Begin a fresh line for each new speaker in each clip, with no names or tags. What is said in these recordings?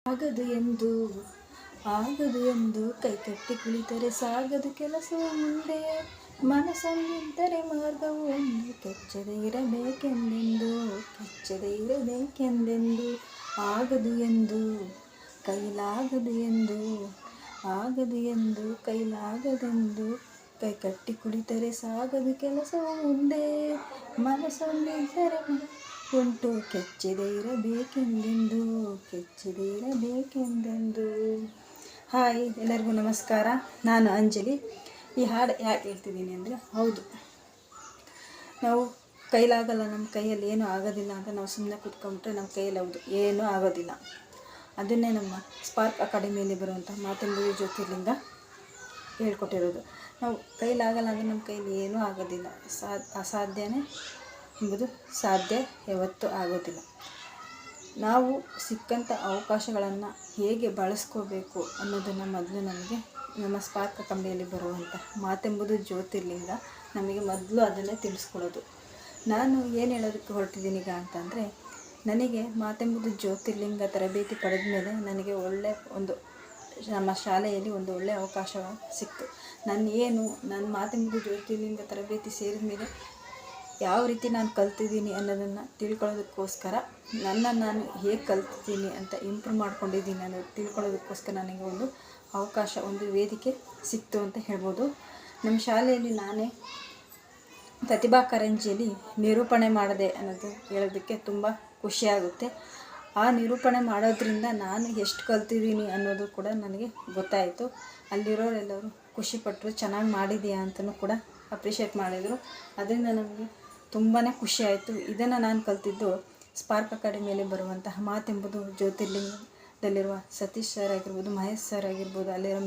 ಆಗದು ಎಂದು ಆಗದು ಎಂದು ಕೈಕಟ್ಟಿ ಕುಳಿತರೆ ಸಾಗದು ಕೆಲಸವು ಮುಂದೆ. ಮನಸ್ಸೊಂದಿದ್ದರೆ ಮಾರ್ಗವು ಒಂದು. ಕೆಚ್ಚದೆ ಇರಬೇಕೆಂದೆಂದು ಆಗದು ಎಂದು ಕೈಲಾಗದು ಎಂದು ಆಗದು ಎಂದು ಕೈಲಾಗದೆಂದು ಕೈಕಟ್ಟಿ ಕುಳಿತರೆ ಸಾಗದು ಕೆಲಸವು ಮುಂದೆ. ಮನಸ್ಸೊಂದಿದ್ದರೆ ಉಂಟು ಕೆಚ್ಚದೆ ಇರಬೇಕೆಂದೆಂದು. ಹಾಯ್, ಎಲ್ಲರಿಗೂ ನಮಸ್ಕಾರ. ನಾನು ಅಂಜಲಿ. ಈ ಹಾಡು ಯಾಕೆ ಹೇಳ್ತಿದ್ದೀನಿ ಅಂದರೆ, ಹೌದು, ನಾವು ಕೈಲಾಗಲ್ಲ, ನಮ್ಮ ಕೈಯಲ್ಲಿ ಏನೂ ಆಗೋದಿಲ್ಲ ಅಂತ ನಾವು ಸುಮ್ಮನೆ ಕೂತ್ಕೊಂಡ್ಬಿಟ್ರೆ ನಮ್ಮ ಕೈಯಲ್ಲಿ ಹೌದು ಏನೂ ಆಗೋದಿಲ್ಲ. ಅದನ್ನೇ ನಮ್ಮ ಸ್ಪಾರ್ಕ್ ಅಕಾಡೆಮಿಯಲ್ಲಿ ಬರುವಂಥ ಮಾತೆಂಬುದು ಜ್ಯೋತಿರ್ಲಿಂಗ ಹೇಳ್ಕೊಟ್ಟಿರೋದು. ನಾವು ಕೈಲಾಗಲ್ಲ ಅಂದರೆ ನಮ್ಮ ಕೈಯಲ್ಲಿ ಏನೂ ಆಗೋದಿಲ್ಲ. ಅಸಾಧ್ಯನೇ ಎಂಬುದು ಸಾಧ್ಯ ಯಾವತ್ತೂ ಆಗೋದಿಲ್ಲ. ನಾವು ಸಿಕ್ಕಂಥ ಅವಕಾಶಗಳನ್ನು ಹೇಗೆ ಬಳಸ್ಕೋಬೇಕು ಅನ್ನೋದನ್ನು ಮೊದಲು ನಮಗೆ ನಮ್ಮ ಸ್ಪಾರ್ಕ್ ಅಕಾಡೆಮಿಯಲ್ಲಿ ಬರುವಂಥ ಮಾತೆಂಬುದು ಜ್ಯೋತಿರ್ಲಿಂಗ ನಮಗೆ ಮೊದಲು ಅದನ್ನೇ ತಿಳಿಸ್ಕೊಡೋದು. ನಾನು ಏನು ಹೇಳೋದಕ್ಕೆ ಹೊರಟಿದ್ದೀನಿ ಈಗ ಅಂತಂದರೆ, ನನಗೆ ಮಾತೆಂಬುದು ಜ್ಯೋತಿರ್ಲಿಂಗ ತರಬೇತಿ ಪಡೆದ ಮೇಲೆ ನನಗೆ ನಮ್ಮ ಶಾಲೆಯಲ್ಲಿ ಒಂದು ಒಳ್ಳೆಯ ಅವಕಾಶ ಸಿಕ್ತು. ನನ್ನ ಮಾತೆಂಬುದು ಜ್ಯೋತಿರ್ಲಿಂಗ ತರಬೇತಿ ಸೇರಿದ ಮೇಲೆ ಯಾವ ರೀತಿ ನಾನು ಕಲ್ತಿದ್ದೀನಿ ಅನ್ನೋದನ್ನು ತಿಳ್ಕೊಳ್ಳೋದಕ್ಕೋಸ್ಕರ, ನಾನು ಹೇಗೆ ಕಲ್ತಿದ್ದೀನಿ ಅಂತ ಇಂಪ್ರೂವ್ ಮಾಡ್ಕೊಂಡಿದ್ದೀನಿ ಅನ್ನೋದು ತಿಳ್ಕೊಳ್ಳೋದಕ್ಕೋಸ್ಕರ ನನಗೆ ಒಂದು ಅವಕಾಶ, ಒಂದು ವೇದಿಕೆ ಸಿಕ್ತು ಅಂತ ಹೇಳ್ಬೋದು. ನಮ್ಮ ಶಾಲೆಯಲ್ಲಿ ನಾನೇ ಪ್ರತಿಭಾ ಕಾರಂಜಿಯಲ್ಲಿ ನಿರೂಪಣೆ ಮಾಡಿದೆ ಅನ್ನೋದು ಹೇಳೋದಕ್ಕೆ ತುಂಬ ಖುಷಿಯಾಗುತ್ತೆ. ಆ ನಿರೂಪಣೆ ಮಾಡೋದ್ರಿಂದ ನಾನು ಎಷ್ಟು ಕಲ್ತಿದ್ದೀನಿ ಅನ್ನೋದು ಕೂಡ ನನಗೆ ಗೊತ್ತಾಯಿತು. ಅಲ್ಲಿರೋರೆಲ್ಲರೂ ಖುಷಿಪಟ್ಟರು, ಚೆನ್ನಾಗಿ ಮಾಡಿದೆಯಾ ಅಂತಲೂ ಕೂಡ ಅಪ್ರಿಷಿಯೇಟ್ ಮಾಡಿದರು. ಅದರಿಂದ ನನಗೆ ತುಂಬಾ ಖುಷಿ ಆಯಿತು. ಇದನ್ನು ನಾನು ಕಲ್ತಿದ್ದು ಸ್ಪಾರ್ಕ್ ಅಕಾಡೆಮಿಯಲ್ಲಿ ಬರುವಂತಹ ಮಾತೆಂಬುದು ಜ್ಯೋತಿರ್ಲಿಂಗದಲ್ಲಿರುವ ಸತೀಶ್ ಸರ್ ಆಗಿರ್ಬೋದು, ಮಹೇಶ್ ಸರ್ ಆಗಿರ್ಬೋದು, ಅಲ್ಲಿರೋ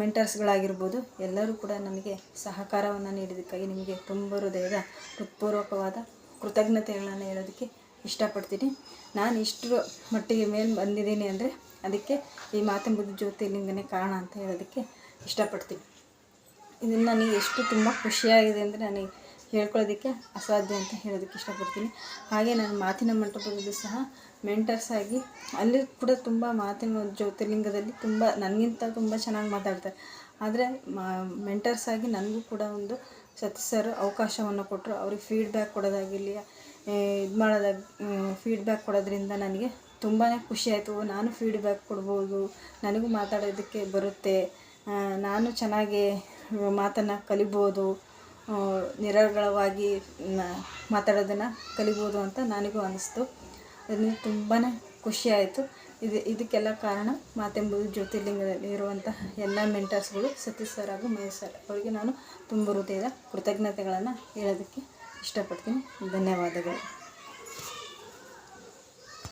ಮೆಂಟರ್ಸ್ಗಳಾಗಿರ್ಬೋದು, ಎಲ್ಲರೂ ಕೂಡ ನನಗೆ ಸಹಕಾರವನ್ನು ನೀಡಿದ್ದಕ್ಕಾಗಿ ನಿಮಗೆ ತುಂಬ ಹೃದಯದ ಹೃತ್ಪೂರ್ವಕವಾದ ಕೃತಜ್ಞತೆಗಳನ್ನು ಹೇಳೋದಕ್ಕೆ ಇಷ್ಟಪಡ್ತೀನಿ. ನಾನು ಇಷ್ಟರ ಮಟ್ಟಿಗೆ ಮೇಲೆ ಬಂದಿದ್ದೀನಿ ಅಂದರೆ ಅದಕ್ಕೆ ಈ ಮಾತೆಂಬುದು ಜ್ಯೋತಿರ್ಲಿಂಗನೇ ಕಾರಣ ಅಂತ ಹೇಳೋದಕ್ಕೆ ಇಷ್ಟಪಡ್ತೀನಿ. ಇದನ್ನು ನನಗೆ ಎಷ್ಟು ತುಂಬ ಖುಷಿಯಾಗಿದೆ ಅಂದರೆ ನನಗೆ ಹೇಳ್ಕೊಳ್ಳೋದಕ್ಕೆ ಅಸಾಧ್ಯ ಅಂತ ಹೇಳೋದಕ್ಕೆ ಇಷ್ಟಪಡ್ತೀನಿ. ಹಾಗೆ ನಾನು ಮಾತಿನ ಮಂಟಪದಲ್ಲೂ ಸಹ ಮೆಂಟರ್ಸ್ ಆಗಿ ಅಲ್ಲಿ ಕೂಡ ತುಂಬ ಮಾತಿನ ಜ್ಯೋತಿರ್ಲಿಂಗದಲ್ಲಿ ನನಗಿಂತ ತುಂಬ ಚೆನ್ನಾಗಿ ಮಾತಾಡ್ತಾರೆ. ಆದರೆ ಮೆಂಟರ್ಸ್ ಆಗಿ ನನಗೂ ಕೂಡ ಒಂದು ಸತೀಶ್ ಸರ್ ಅವಕಾಶವನ್ನು ಕೊಟ್ಟರು. ಅವ್ರಿಗೆ ಫೀಡ್ಬ್ಯಾಕ್ ಕೊಡೋದಾಗಿರಲಿ, ಫೀಡ್ಬ್ಯಾಕ್ ಕೊಡೋದ್ರಿಂದ ನನಗೆ ತುಂಬಾ ಖುಷಿ ಆಯಿತು. ನಾನು ಫೀಡ್ಬ್ಯಾಕ್ ಕೊಡ್ಬೋದು, ನನಗೂ ಮಾತಾಡೋದಕ್ಕೆ ಬರುತ್ತೆ, ನಾನು ಚೆನ್ನಾಗಿ ಮಾತನ್ನು ಕಲಿಬೋದು, ನಿರರ್ಗಳವಾಗಿ ಮಾತಾಡೋದನ್ನು ಕಲಿಬೋದು ಅಂತ ನನಗೂ ಅನ್ನಿಸ್ತು. ಅದರಿಂದ ತುಂಬಾ ಖುಷಿ ಆಯಿತು. ಇದಕ್ಕೆಲ್ಲ ಕಾರಣ ಮಾತೆಂಬುದು ಜ್ಯೋತಿರ್ಲಿಂಗದಲ್ಲಿ ಇರುವಂತಹ ಎಲ್ಲ ಮೆಂಟರ್ಸ್ಗಳು ಸತೀಶ್ ಸರ್ ಹಾಗೂ ಮಹೇಶ್ ಸರ್, ಅವರಿಗೆ ನಾನು ತುಂಬ ಹೃದಯದ ಕೃತಜ್ಞತೆಗಳನ್ನು ಹೇಳೋದಕ್ಕೆ ಇಷ್ಟಪಡ್ತೀನಿ. ಧನ್ಯವಾದಗಳು.